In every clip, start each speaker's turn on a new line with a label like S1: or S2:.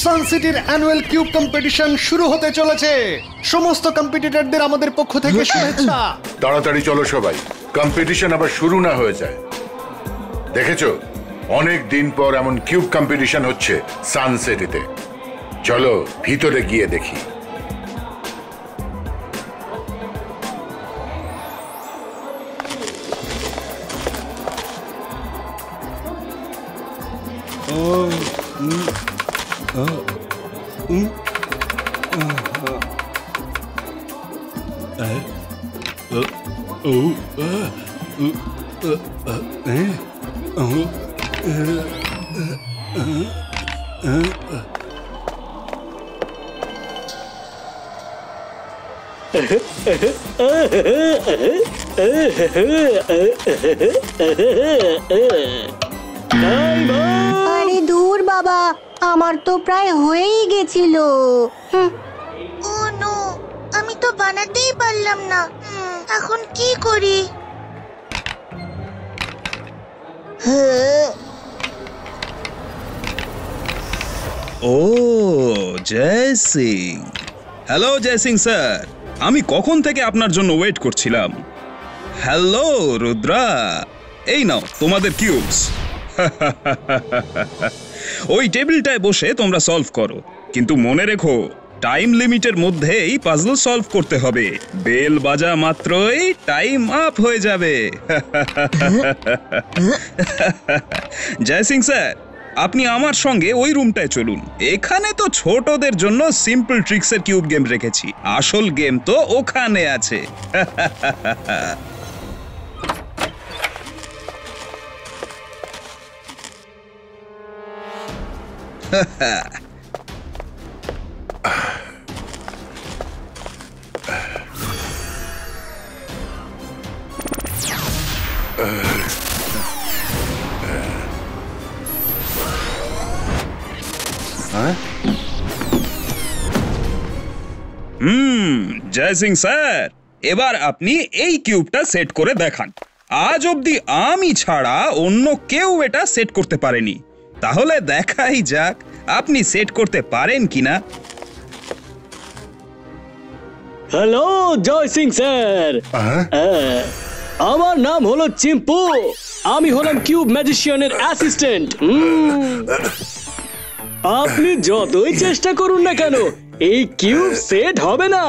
S1: সান সিটির annual cube competition শুরু হতে চলেছে। সমস্ত কম্পিটিটরদের আমাদের পক্ষ থেকে শুভেচ্ছা।
S2: তাড়াতাড়ি চলো সবাই, কম্পিটিশন আবার শুরু না হয়ে যায়। দেখেছো, অনেক দিন পর এমন কিউব কম্পিটিশন হচ্ছে সান সিটিতে। চলো ভিতরে গিয়ে দেখি।
S3: আরে দূর বাবা, আমার তো প্রায় হয়েই গেছিল।
S4: ও নো, আমি তো বানাতেই পারলাম না। এখন কি করি?
S5: ও জয় সিং। হ্যালো জয় সিং স্যার, আমি কখন থেকে আপনার জন্য ওয়েট করছিলাম। হ্যালো রুদ্রা, এই নাও তোমাদের কিউবস। ওই টেবিলটায় বসে তোমরা সলভ করো, কিন্তু মনে রেখো টাইম লিমিটের মধ্যেই পাজল সলভ করতে হবে। বেল বাজা মাত্রই টাইম আপ হয়ে যাবে। জয় সিং স্যার, আপনি আমার সঙ্গে ওই রুমটায় চলুন। এখানে তো ছোটদের জন্য সিম্পল ট্রিক্সের কিউব গেম রেখেছি, আসল গেম তো ওখানে আছে। জয় সিং স্যার, এবার আপনি এই কিউবটা সেট করে দেখান। আজ অবধি আমি ছাড়া অন্য কেউ এটা সেট করতে পারেনি। তাহলে দেখাই যাক আপনি সেট করতে পারেন কিনা।
S6: হ্যালো জয় সিং স্যার, আমার নাম হলো চিম্পু। আমি হলাম কিউব ম্যাজিশিয়ানের অ্যাসিস্ট্যান্ট। আপনি যতই চেষ্টা করুন না কেন, এই কিউব সেট হবে না।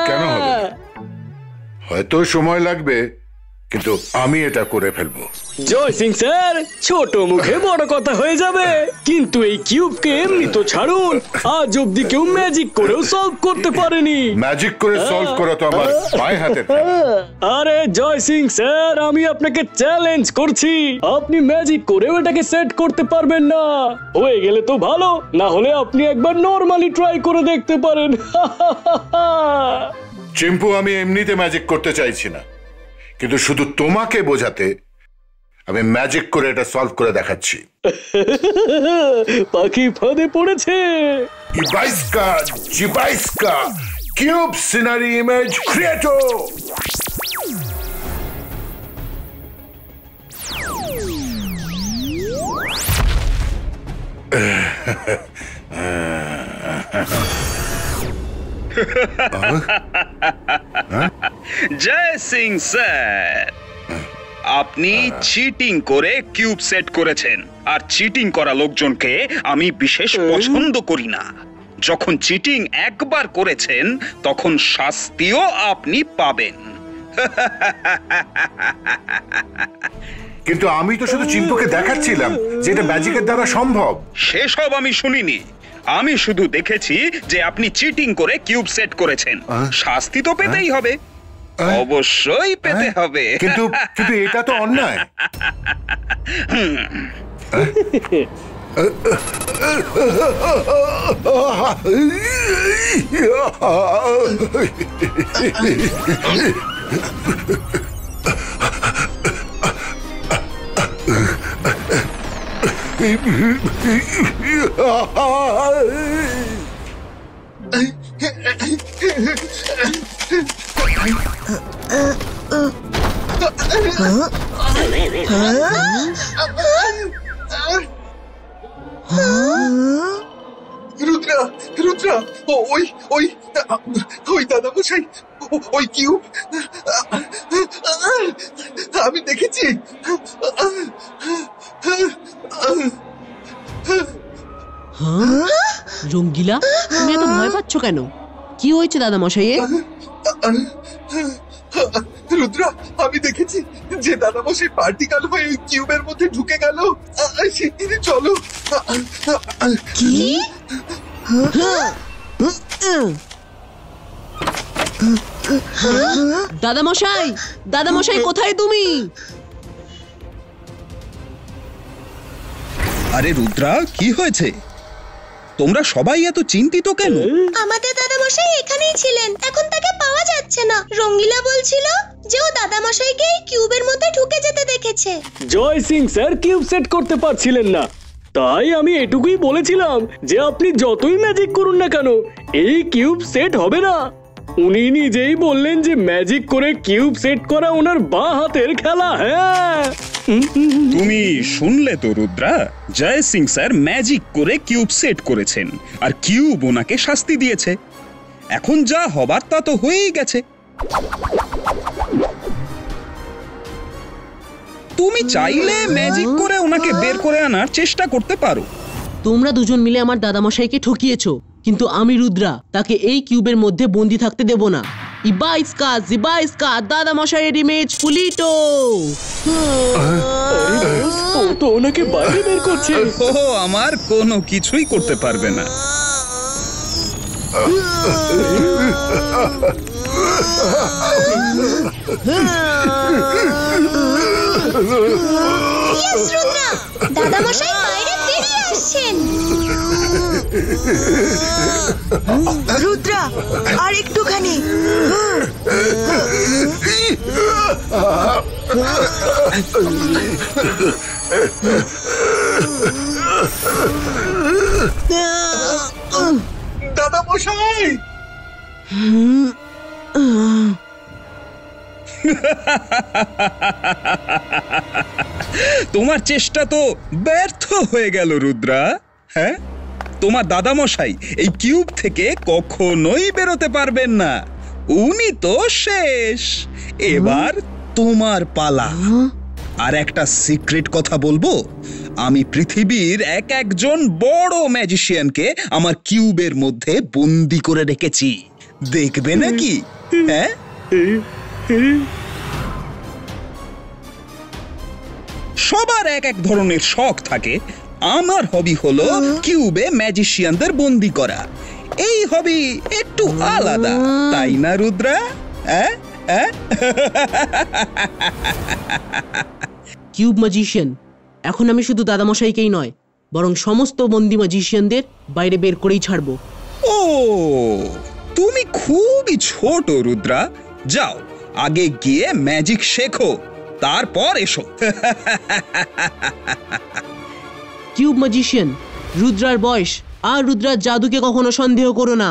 S2: কেন হবে? হয়তো সময় লাগবে, কিন্তু আমি এটা করে ফেলবো।
S6: জয় সিং স্যার, ছোট মুখে বড় কথা হয়ে যাবে, কিন্তু এই কিউবকে এমনি তো ছাড়ুন, আজ অব্দি কেউ ম্যাজিক করেও সলভ করতে পারেনি।
S2: ম্যাজিক করে সলভ করা তো আমার পায়ে হাতে।
S6: আরে জয় সিং স্যার, আমি আপনাকে চ্যালেঞ্জ করছি, আপনি ম্যাজিক করেও এটাকে সেট করতে পারবেন না। হয়ে গেলে তো ভালো, না হলে আপনি একবার নরমালি ট্রাই করে দেখতে পারেন।
S2: চিম্পু, আমি এমনিতে ম্যাজিক করতে চাইছি না, কিন্তু শুধু তোমাকে বোঝাতে আমি ম্যাজিক করে এটা সলভ করে দেখাচ্ছি।
S6: পাখি ফাঁদে পড়েছে।
S2: ইবাইস্কা জিবাইস্কা কিউব সিনারি ইমেজ ক্রিয়েটো।
S5: জয় সিং স্যার, আপনি চিটিং করে কিউব সেট করেছেন, আর চিটিং করা লোকজনকে আমি বিশেষ পছন্দ করি না। যখন চিটিং একবার করেছেন তখন শাস্তিও আপনি পাবেন।
S2: কিন্তু আমি তো শুধু চিম্পুকে দেখাচ্ছিলাম যে এটা ম্যাজিকের দ্বারা সম্ভব।
S5: সেসব আমি শুনিনি, আমি শুধু দেখেছি যে আপনি চিটিং করে কিউব সেট করেছেন। শাস্তি তো পেতেই হবে, অবশ্যই পেতে হবে।
S2: কিন্তু এটা তো অন্যায়।
S7: রুদ্রা, ওই ওই ওই দাদা মশাই, ওই কিউব আমি দেখেছি।
S8: রঙ্গিলা, তুমি এত ভয় পাচ্ছ কেন? কি হয়েছে দাদা মশাইয়ের?
S7: রুদ্রা, আমি দেখেছি যে দাদা মশাই পার্টিকেল হয়ে ওই কিউবের মধ্যে ঢুকে গেল। চলো।
S8: কি? দাদা মশাই, দাদা মশাই, কোথায় তুমি?
S9: আরে রুদ্রা, কি হয়েছে? তোমরা সবাই এত চিন্তিত কেন?
S4: আমাদের দাদামশাই এখানেই ছিলেন, এখন তাকে পাওয়া যাচ্ছে না। রঙ্গিলা বলছিল যে ও দাদামশাইকে এই কিউবের মধ্যে ঢুকে যেতে দেখেছে।
S6: জয় সিং স্যার কিউব সেট করতে পারছিলেন না, তাই আমি এটুকুই বলেছিলাম যে আপনি যতই ম্যাজিক করুন না কেন এই কিউব সেট হবে না। উনি নিজেই বললেন যে ম্যাজিক করে কিউব সেট করা ওনার বাঁ হাতের খেলা। হ্যাঁ,
S5: তুমি শুনলে তো রুদ্রা, জয় সিং স্যার ম্যাজিক করে কিউব সেট করেছেন আর কিউব ওনাকে শাস্তি দিয়েছে। এখন যা হবার তা তো হয়েই গেছে। তুমি চাইলে ম্যাজিক করে ওনাকে বের করে আনার চেষ্টা করতে পারো।
S8: তোমরা দুজন মিলে আমার দাদামশাইকে ঠকিয়েছো, কিন্তু আমি রুদ্রা তাকে এই কিউবের মধ্যে বন্দি থাকতে দেব না। ইবাইস্কা জিবাইস্কা দাদামশাইয়ের ইমেজ পুলিটো।
S6: ও তো ওনাকে বাইরে বের করছে।
S5: ও আমার কোনো কিছুই করতে পারবে না।
S4: রুদ্রা, দাদামশাই বাইরে বেরিয়ে আসছেন।
S10: রুদ্রা, আর একটুখানি।
S7: দাদা মশাই,
S5: তোমার চেষ্টা তো ব্যর্থ হয়ে গেল রুদ্রা। হ্যাঁ, তোমার দাদামশাই এই কিউব থেকে কখনোই বেরোতে পারবেন না। উনি তো শেষ। এবার তোমার পালা। আর একটা সিক্রেট কথা বলবো, আমি পৃথিবীর একজন বড় ম্যাজিশিয়ানকে আমার কিউবের মধ্যে বন্দি করে রেখেছি। দেখবে নাকি? হ্যাঁ, সবার এক ধরনের শখ থাকে। আমার হবি হলো কিউবে ম্যাজিশিয়ানদের বন্দি করা। এই হবি একটু আলাদা, তাই না রুদ্রা?
S8: কিউব ম্যাজিশিয়ান, এখন আমি শুধু দাদামশাইকেই নয়, বরং সমস্ত বন্দি ম্যাজিশিয়ানদের বাইরে বের করেই ছাড়বো।
S5: ও, তুমি খুবই ছোট রুদ্রা। যাও, আগে গিয়ে ম্যাজিক শেখো, তারপর এসো।
S8: কিউব ম্যাজিশিয়ান, রুদ্রার বয়স আর রুদ্রার জাদুকে কখনো সন্দেহ করো না।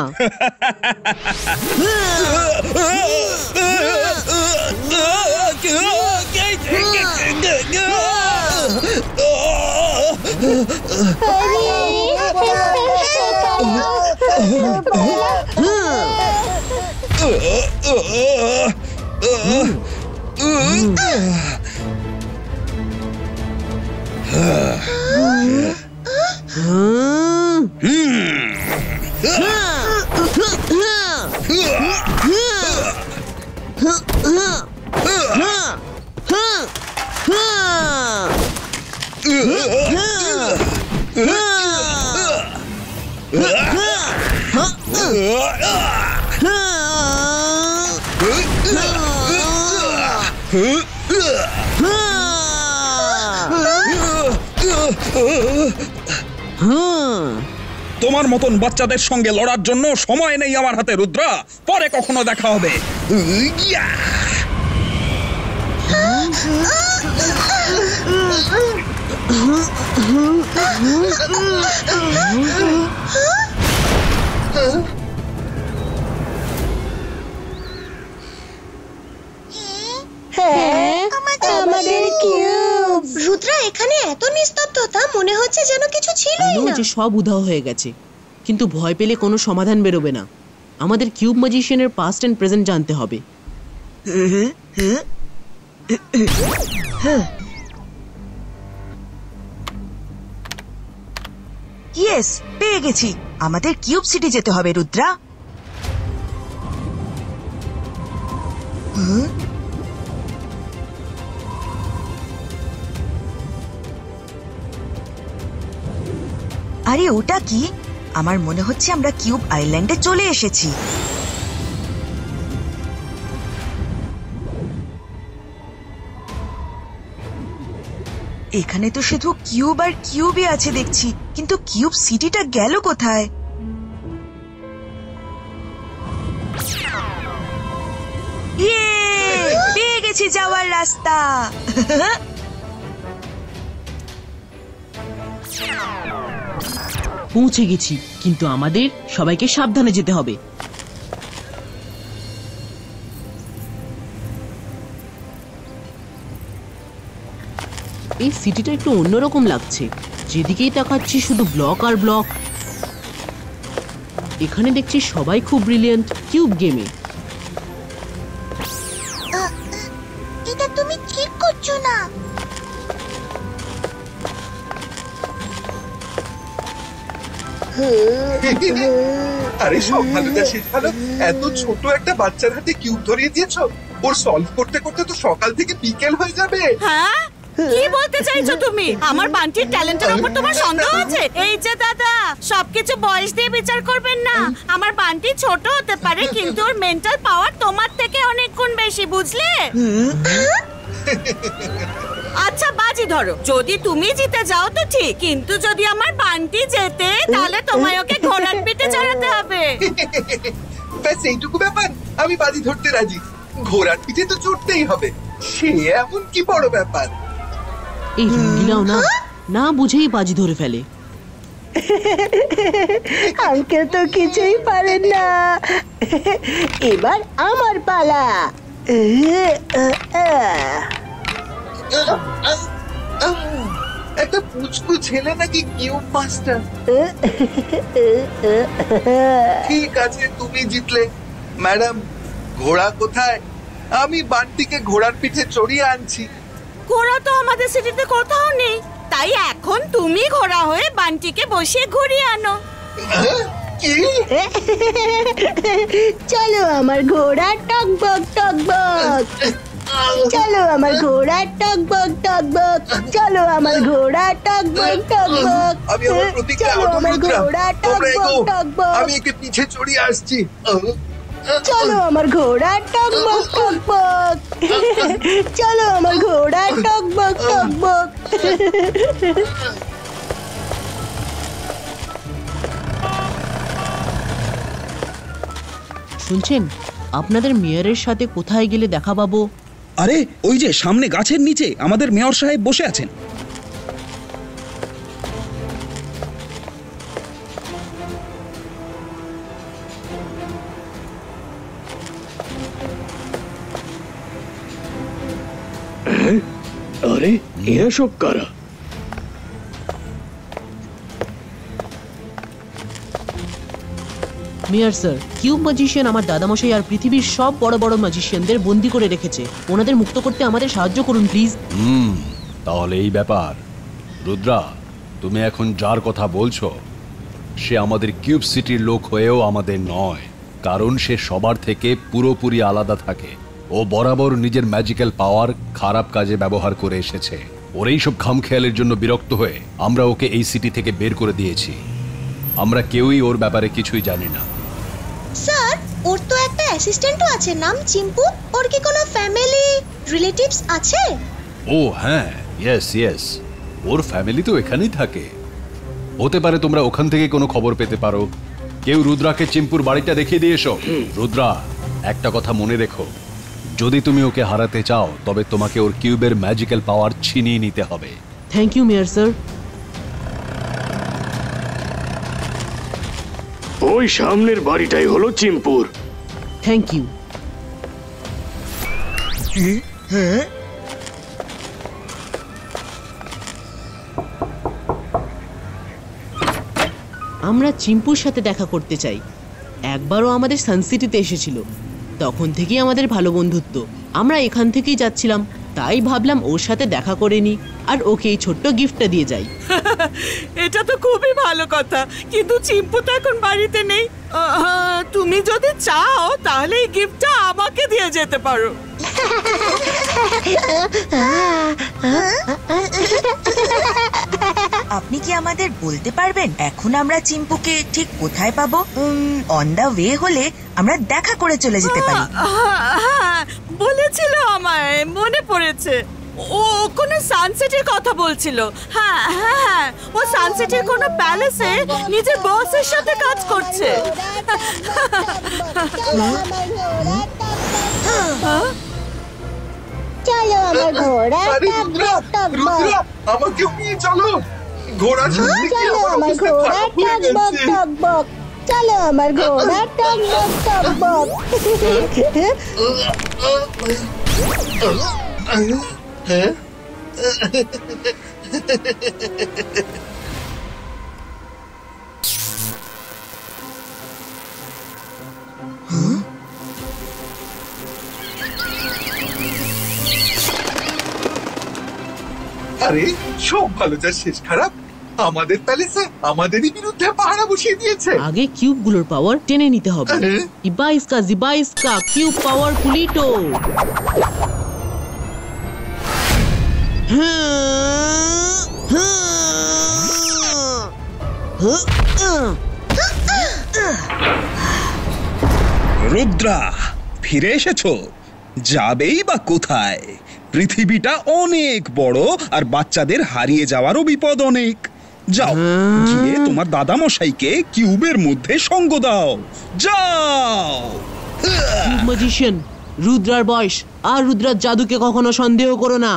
S5: তোমার মতন বাচ্চাদের সঙ্গে লড়ার জন্য সময় নেই আমার হাতে রুদ্রা। পরে কখনো দেখা হবে।
S4: আমাদের কিউব। রুদ্রা, এখানে এত নিস্তব্ধতা, মনে হচ্ছে যেন কিছু ছিলই না।
S8: যে সব উধাও হয়ে গেছে, কিন্তু ভয় পেলে কোনো সমাধান বেরোবে না। আমাদের কিউব ম্যাজিশিয়ানের পাস্ট এন্ড প্রেজেন্ট জানতে হবে।
S10: ইয়েস, পেয়ে গেছি। আমাদের কিউব সিটি যেতে হবে রুদ্রা। আরে ওটা কি? আমার মনে হচ্ছে আমরা কিউব আইল্যান্ডে চলে এসেছি। এখানে তো শুধু কিউব আর কিউবই আছে দেখছি, কিন্তু কিউব সিটিটা গেল কোথায়? ইয়ে, পেয়ে গেছি যাওয়ার রাস্তা।
S8: পৌঁছে গেছি, কিন্তু আমাদের সবাইকে সাবধানে যেতে হবে। এই সিটিটা একটু অন্যরকম লাগছে, যেদিকেই তাকাচ্ছি শুধু ব্লক আর ব্লক। এখানে দেখছি সবাই খুব ব্রিলিয়েন্ট কিউব গেমে।
S4: এটা তুমি ঠিক করছো না।
S7: আরে সব ভালো যা শেষ ভালো। এত ছোট একটা বাচ্চার হাতে কিউব ধরিয়ে দিয়েছো, ওর সলভ করতে করতে তো সকাল থেকে বিকেল হয়ে যাবে।
S11: হ্যাঁ, কি বলতে চাইছো তুমি? আমার বান্টির ট্যালেন্টের উপর তোমার সন্দেহ আছে? এই যে দাদা, সবকিছু বয়স দিয়ে বিচার করবেন না। আমার বান্টি ছোট হতে পারে, কিন্তু ওর মেন্টাল পাওয়ার তোমার থেকে অনেক গুণ বেশি, বুঝলে? আচ্ছা বাজি ধরো, যদি তুমি জিতে যাও তো ঠিক, কিন্তু যদি আমার বান্টি জেতে তাহলে তোমায় ওকে ঘোড়ার পিঠে চড়াতে হবে।
S7: ব্যাস এইটুকু ব্যাপার, আমি বাজি ধরতে রাজি। ঘোড়ার পিঠে তো চড়তেই হবে, সে এমন কি বড় ব্যাপার।
S8: এই রঙ্গিলাও না না বুঝেই বাজি ধরে ফেলে।
S3: আঙ্কেল তো কিছুই পারেন না। এবার আমার পালা।
S7: একটা পুচকু ছেলে নাকি কিউব মাস্টার। ঠিক আছে, তুমি জিতলে। ম্যাডাম, ঘোড়া কোথায়? আমি বান্টিকে ঘোড়ার পিঠে চড়িয়ে আনছি।
S11: ঘোড়া তো আমাদের সিটিতে কোথাও নেই, তাই এখন তুমি ঘোড়া হয়ে বান্টিকে বসিয়ে ঘুরিয়ে আনো।
S7: কি?
S3: চলো আমার ঘোড়া টকবক টকবক। চলো আমার ঘোড়া টকবক টকবক। চলো আমার ঘোড়া টকবক টকবক।
S7: আমি আমার প্রতিজ্ঞা
S3: চলো আমার ঘোড়া টকবক টকবক।
S7: আমি একে পিছে চড়িয়ে আসছি।
S3: চলো আমার ঘোড়া টকবক টকবক। চলো আমার ঘোড়া টকবক টকবক।
S8: শুনছেন, আপনাদের মেয়রের সাথে কোথায় গেলে দেখা পাবো?
S9: আরে ওই যে সামনে গাছের নিচে আমাদের মেয়র সাহেব বসে আছেন।
S6: আরে এরা সব কারা?
S8: মেয়র স্যার, কিউব ম্যাজিশিয়ান আমার দাদামশাই আর পৃথিবীর সব বড় বড় ম্যাজিশিয়ানদের বন্দি করে রেখেছে। ওনাদের মুক্ত করতে আমাদের সাহায্য করুন প্লিজ।
S12: তাহলে এই ব্যাপার। রুদ্রা, তুমি এখন যার কথা বলছো সে আমাদের কিউব সিটির লোক হয়েও আমাদের নয়, কারণ সে সবার থেকে পুরোপুরি আলাদা থাকে। ও বরাবর নিজের ম্যাজিক্যাল পাওয়ার খারাপ কাজে ব্যবহার করে এসেছে। ওর এইসব খামখেয়ালের জন্য বিরক্ত হয়ে আমরা ওকে এই সিটি থেকে বের করে দিয়েছি। আমরা কেউই ওর ব্যাপারে কিছুই জানি না।
S4: স্যার, ওর তো একটা অ্যাসিস্ট্যান্টও আছে, নাম চিম্পু। ওর কি কোনো ফ্যামিলি রিলেটিভস আছে?
S12: ও হ্যাঁ, ইয়েস, ওর ফ্যামিলি তো এখানেই থাকে। হতে পারে তোমরা ওখান থেকে কোনো খবর পেতে পারো। কেউ রুদ্রাকে চিম্পুর বাড়িটা দেখিয়ে দিয়ে এসো। রুদ্রা, একটা কথা মনে রেখো, যদি তুমি ওকে হারাতে চাও তবে তোমাকে ওর কিউবের ম্যাজিক্যাল পাওয়ার ছিনিয়ে নিতে হবে।
S8: Thank you mayor sir.
S6: ওই সামনের বাড়িটাই হলো চিম্পুর।
S8: Thank you. আমরা চিম্পুর সাথে দেখা করতে চাই। একবারও আমাদের সানসিটিতে এসেছিল, তখন থেকেই আমাদের ভালো বন্ধুত্ব। আমরা এখান থেকেই যাচ্ছিলাম, তাই ভাবলাম ওর সাথে দেখা করে নি আর ওকে এই ছোট্ট গিফটটা দিয়ে যাই।
S11: এটা তো খুবই ভালো কথা, কিন্তু চিম্পু তো এখন বাড়িতে নেই। তুমি যদি চাও তাহলে এই গিফটটা আমাকে দিয়ে যেতে পারো।
S10: আপনি কি আমাদের বলতে পারবেন এখন আমরা চিম্পুকে ঠিক কোথায় পাবো? অন দা ওয়ে হলে আমরা দেখা করে চলে যেতে পারি।
S11: বলেছিল আমায়, মনে পড়েছে। ও কোনো সানসেটের কথা বলছিল। হ্যাঁ হ্যাঁ, ও সানসেটের কোনো প্যালেসে নিজের বসের সাথে কাজ করছে।
S3: চলো আমার ঘোড়া টকবক টকবক,
S7: আমাকেও নিয়ে চলো। ঘোড়া
S3: চলো আমার ঘোড়া টকবক টকবক, চলো আমার ঘোড়া টকবক টকবক।
S7: আরে সব ভালো যা শেষ খারাপ, আমাদের প্যালেসে আমাদেরই বিরুদ্ধে পাহারা বসিয়ে দিয়েছে।
S8: আগে কিউবগুলোর পাওয়ার টেনে নিতে হবে। ইবাইস্কা জিবাইস্কা কিউব পাওয়ার পুলিটো।
S9: রুদ্রা, ফিরে এসেছো? যাবেই বা কোথায়? পৃথিবীটা অনেক বড় আর বাচ্চাদের হারিয়ে যাওয়ারও বিপদ অনেক। যাও, গিয়ে তোমার দাদামশাইকে কিউবের মধ্যে সঙ্গ দাও। যাও।
S8: ম্যাজিশিয়ান, রুদ্রার বয়স আর রুদ্রার জাদুকে কখনো সন্দেহ করো না।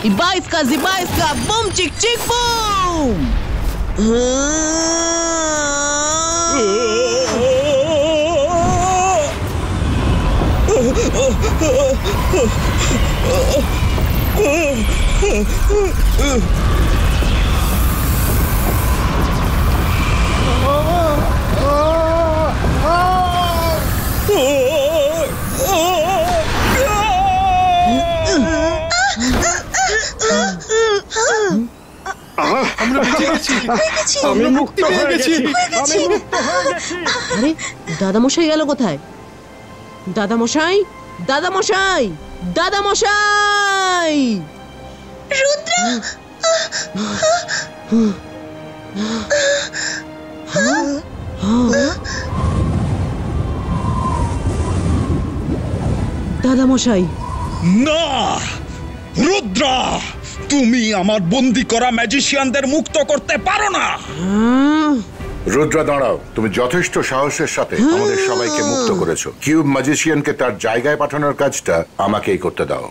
S8: Ibaiska, zibaiska, bum chick chick boom!
S6: আমি মুক্ত হয়ে গেছি।
S8: আরে দাদামশাই গেল কোথায়? দাদামশাই, দাদামশাই, দাদামশাই!
S4: রুদ্র
S8: দাদামশাই!
S9: না রুদ্রা, তুমি আমার বন্দি করা ম্যাজিশিয়ানদের মুক্ত করতে পারো না।
S2: রুদ্রা দাঁড়াও, তুমি যথেষ্ট সাহসের সাথে আমাদের সবাইকে মুক্ত করেছো। কিউব ম্যাজিশিয়ানকে তার জায়গায় পাঠানোর কাজটা আমাকেই করতে দাও।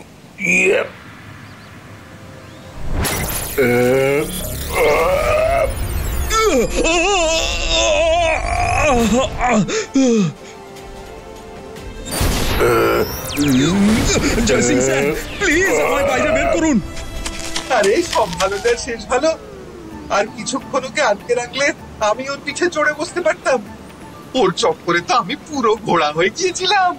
S9: জয় সিং স্যার, প্লিজ আমায় বাইরে বের করুন।
S7: আরে সব ভালোটার শেষ ভালো। আর কিছুক্ষণ ওকে আটকে রাখলে আমি ওর পিঠে চড়ে বসতে পারতাম। ওর চক্করে তো আমি পুরো ঘোড়া হয়ে গিয়েছিলাম।